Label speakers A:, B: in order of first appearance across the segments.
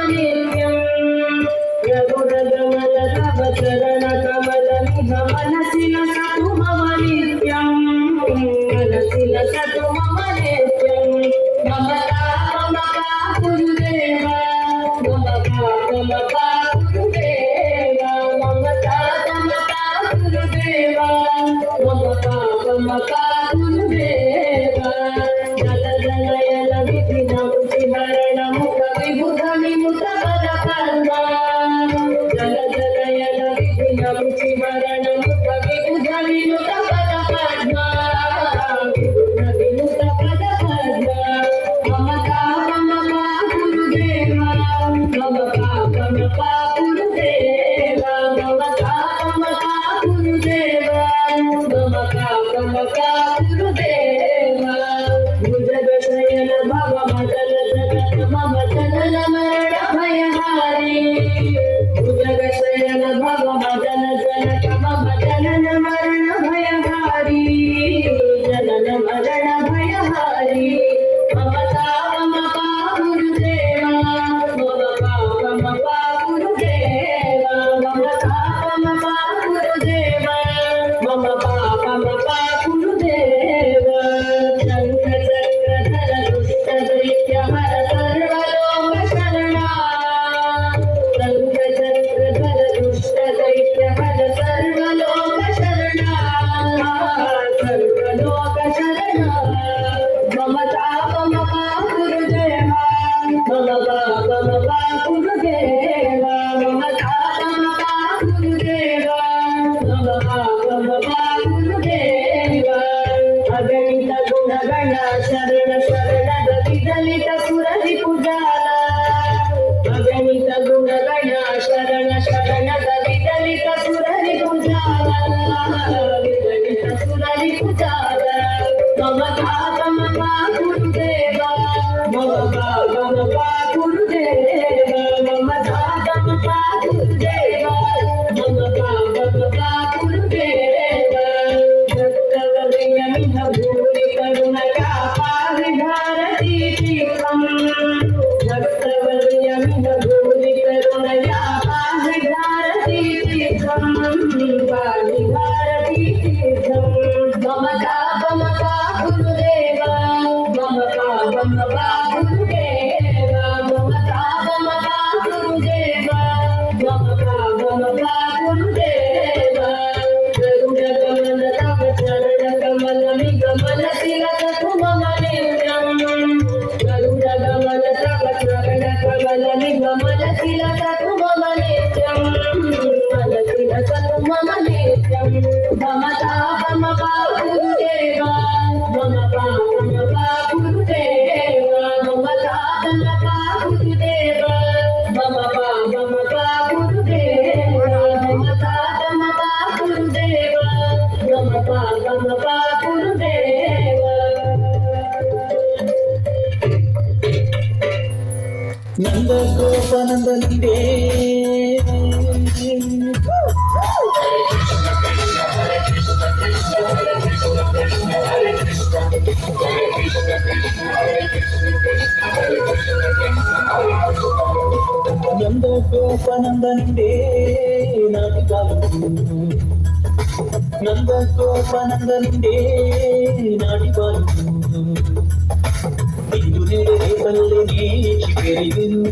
A: నిత్యం రఘురగమల తవ చరణ కమల నిఘ మనసిన సతు మమ నిత్యం మనసిన సతు మమ నిత్యం మమతా మమతా గురుదేవ మమతా మమతా గురుదేవ మమతా మమతా గురుదేవ మమతా మమతా గురుదేవ జల జలయల విధిన హరణ ముఖ విభుధ విముత పద పద్మ జల జలయల విధిన హరణ ముఖ విభుధ విముత పద పద్మ విభుధ విముత పద పద్మ మమతా మమతా గురుదేవ మమతా మమతా గురుదేవ మమతా మమతా గురుదేవ మమతా మమతా గురుదేవ భుజగశయన భవ మదన జనక మమ జనన మరణ భయహారి భుజగశయన భవ మదన జనక మమ జనన మరణ భయహారి జనన మరణ భయహారి మమతా మమతా గురుదేవ మమతా మమతా గురుదేవ మమతా మమతా గురుదేవ మమతా మమతా గురుదేవ శంఖ చక్రధర దుష్ట దైత్య హర సర్వలోక శరణా శంఖ చక్రధర దుష్ట దైత్య హర సర్వలోక శరణా సర్వలోక శరణా మమతా మమతా గురుదేవ మమతా మమతా గురుదేవ మమతా మమతా గురుదేవ మమతా మమతా గురుదేవ అగణిత గుణగణ శరణ శరణద విదలిత సురది పుజాల అగణిత గుణగణ శరణ శరణద విదలిత సురది పుజాల విదలిత సురది పుజాల మమతా మమతా గురుదేవ మమతా మమతా గురుదేవ మమతా మమతా గురుదేవ మమతా మమతా గురుదేవ భక్తవరియమిహ భూరి కరుణయా పారి భారతీ తీర్థం భక్తవరియమిహ భూరి కరుణయా పారి భారతీ తీర్థం పారి భారతీ తీర్థం మమతా మమతా గురుదేవ మమతా మమతా గురుదేవ మమతా మమతా గురుదేవ మమతా మమతా గురుదేవ గరుడ గమన తవ చరణ కమల నిగమన తిలకపు మమ నిత్యం గరుడ గమన తవ చరణ కమల నిగమన తిలకపు మమ నిత్యం మన తిలకపు మమ నిత్యం మమతా మమతా గురుదేవ మమతా మమతా గురుదేవ మమతా మమతా గురుదేవ మమతా మమతా గురుదేవ మమతా మమతా గురుదేవ మమతా మమతా గురుదేవ
B: నంద గోపనందనుండే నంద గోపనందనుండే నాటి బాలు నంద గోపనందనుండే నాటి బాలు ఇందు నేడే రేపల్లె నేచి పెరిగెను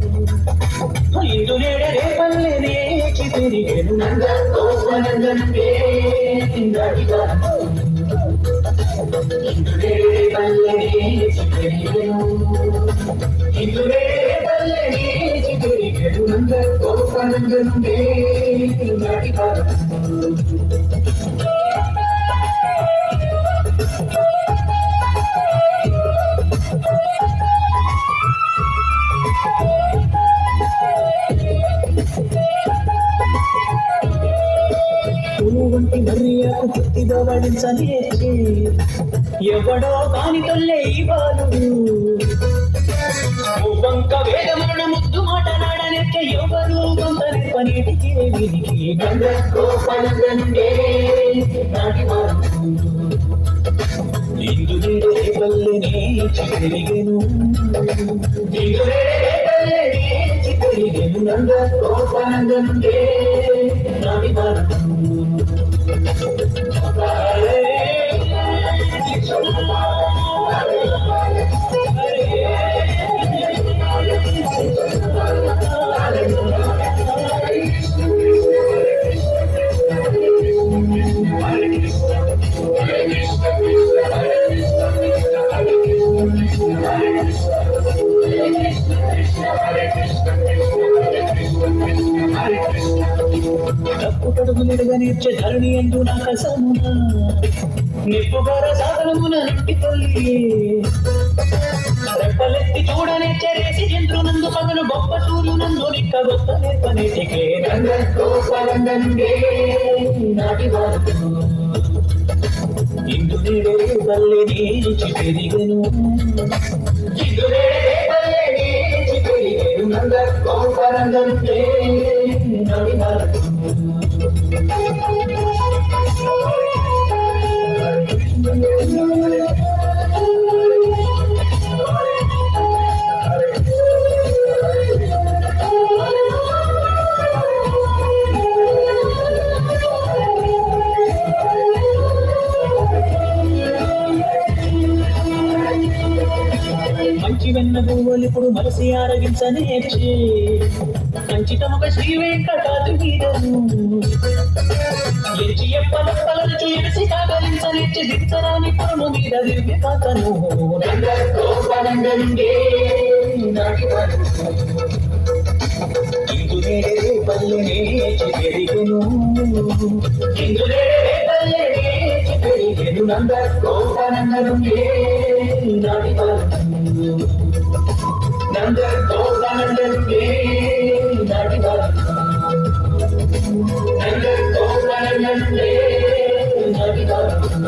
B: ఇందు నేడే రేపల్లె నేచి పెరిగెను నంద గోపనందనుండే నాటి బాలు ఇందు నేడే రేపల్లె నేచి పెరిగెను ఇందు నేడే రేపల్లె నేచి పెరిగెను నంద గోపనందనుండే నాటి బాలు వంటి మర్యాకు పుట్టిగా వడించనేర్చి ఎవడో కాని తొల్లే ఇవ్వాలు వంక వేదమరణ ముద్దు మాటలాడనెక్క ఎవరు కొంత పనిటికి వినికి గంగోపనందే నాటివారు ఇందులో పల్లెనే చిరిగెను ఇందులో పల్లెనే చిరిగెను నంద గోపానందే నాటి భారతం తప్పు కడుగులుగా నేర్చే ధరణి ఎందు నా కసమున నిప్పుగార సాధనమున నుండి తల్లి రెప్పలెత్తి చూడనేచ్చే రేసి చంద్రునందు పగలు గొప్ప సూర్యునందు నిక్క గొప్ప నేర్పనేటికే రంగోపానందే నాటి భారతం ఇందు నేడే బల్లె నీచి పెరిగెను ఇందు నేడే బల్లె నీచి పెరిగెను నంద గోపానందే నాటి భారతం మంచి వెన్న పువ్వులు ఇప్పుడు మనసి ఆరగించనేర్చి కంచితముక శ్రీ వెంకటాద్రి మీదను ఎంచి ఎప్పలెప్పలను ఎడిసి కాగలించనేర్చి దించరాని పురము మీద దివ్య కాకను ఇందు నేడే పల్లె నేచి పెరిగెను ఇందు నేడే పల్లె నేచి పెరిగెను నంద గోపానందే నాటి భారతం నంద గోపానందే నాటి భారతం నంద గోపానందే నాటి భారతం